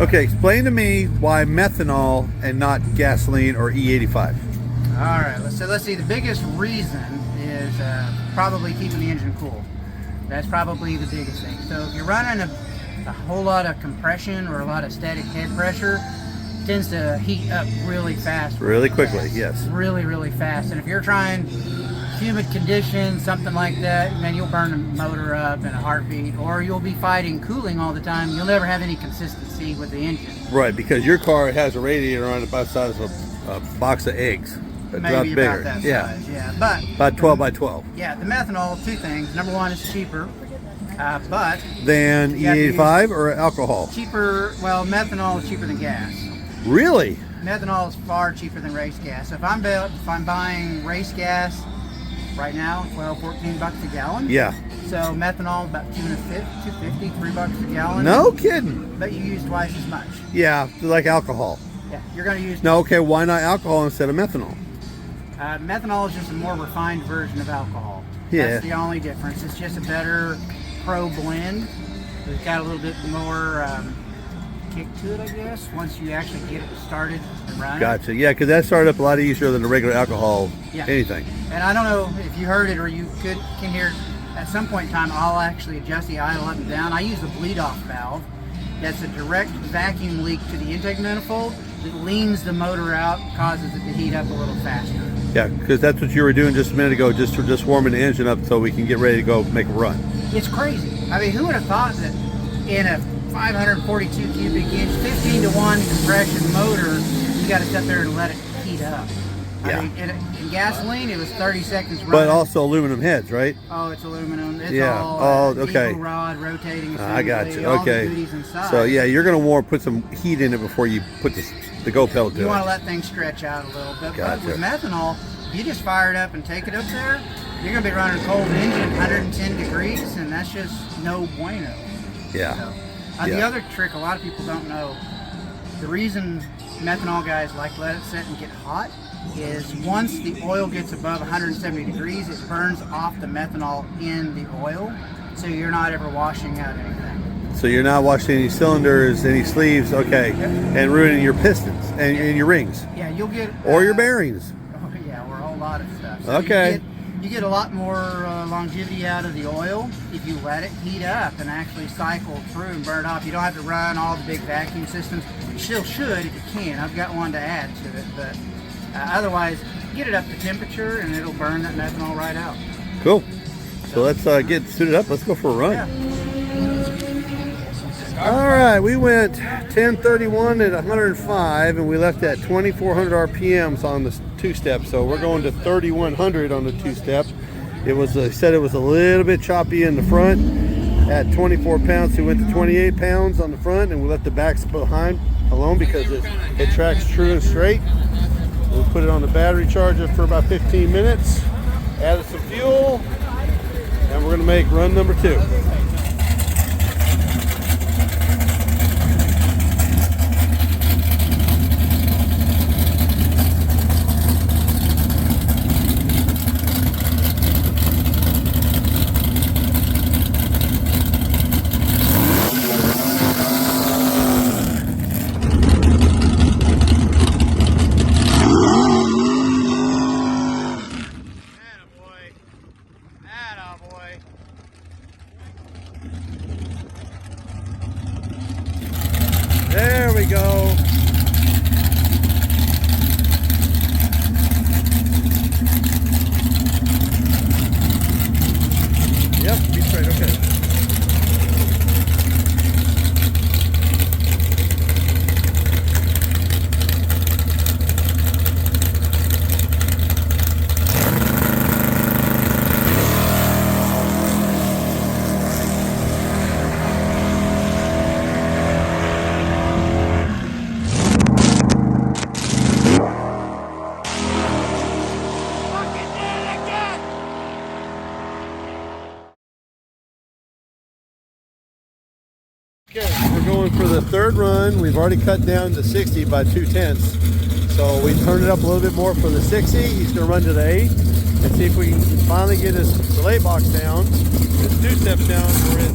Okay, explain to me why methanol and not gasoline or E85. All right, let's see. The biggest reason is probably keeping the engine cool. That's probably the biggest thing. So if you're running a whole lot of compression or a lot of static head pressure, it tends to heat up really fast. Really quickly, yes. Really, really fast. And if you're trying humid conditions, something like that, man, you'll burn the motor up in a heartbeat, or you'll be fighting cooling all the time. You'll never have any consistency with the engine. Right, because your car has a radiator on it about the size of a box of eggs. Maybe about that size, yeah. But about 12 by 12. Yeah, the methanol, two things. Number one, it's cheaper, but than E85 or alcohol? Cheaper. Well, methanol is cheaper than gas. Really? Methanol is far cheaper than race gas. If I'm buying race gas right now, 12, 14 bucks a gallon. Yeah. So methanol about $2.50, $3 a gallon. No kidding. But you use twice as much. Yeah, like alcohol. Yeah, you're going to use. No, okay. Why not alcohol instead of methanol? Methanol is just a more refined version of alcohol. Yeah. That's the only difference. It's just a better pro blend. It's got a little bit more kick to it, I guess, once you actually get it started and running. Gotcha. Yeah, because that started up a lot easier than the regular alcohol anything. And I don't know if you heard it or you can hear it. At some point in time, I'll actually adjust the idle up and down. I use the bleed-off valve. That's a direct vacuum leak to the intake manifold that leans the motor out, causes it to heat up a little faster. Yeah, because that's what you were doing just a minute ago, just warming the engine up so we can get ready to go make a run. It's crazy. I mean, who would have thought that in a 542 cubic inch, 15-to-1 compression motor, you got to sit there and let it heat up? Yeah. I mean, in gasoline, it was 30 seconds running. But also aluminum heads, right? Oh, it's aluminum. It's all okay. Eagle rod, rotating assembly, I got you. all Okay. the duties inside. So yeah, you're gonna put some heat in it before you put the go pedal to it. You want to let things stretch out a little bit. Gotcha. But with methanol, you just fire it up and take it up there. You're gonna be running a cold engine, 110 degrees, and that's just no bueno. Yeah. So, the other trick a lot of people don't know, the reason methanol guys like to let it sit and get hot is once the oil gets above 170 degrees, it burns off the methanol in the oil, so you're not ever washing out anything. So you're not washing any cylinders, any sleeves, okay, and ruining your pistons and your rings. Yeah, you'll get... or your bearings. Oh yeah, or a whole lot of stuff. So okay. You get a lot more longevity out of the oil if you let it heat up and actually cycle through and burn off. You don't have to run all the big vacuum systems. You still should if you can. I've got one to add to it, but otherwise, get it up to temperature and it'll burn that methanol right out. Cool. So let's get suited up. Let's go for a run. Yeah. All right, we went 1031 at 105, and we left at 2,400 RPMs on the two-step. So we're going to 3,100 on the two-step. It was said it was a little bit choppy in the front. At 24 pounds, we went to 28 pounds on the front, and we left the backs behind alone because it tracks true and straight. We'll put it on the battery charger for about 15 minutes. Added some fuel, and we're going to make run number 2. There we go. Yep, be straight, okay. Okay, we're going for the third run. We've already cut down to 60 by 2/10. So we turned it up a little bit more for the 60. He's going to run to the 8 and see if we can finally get his delay box down. His two steps down. We're in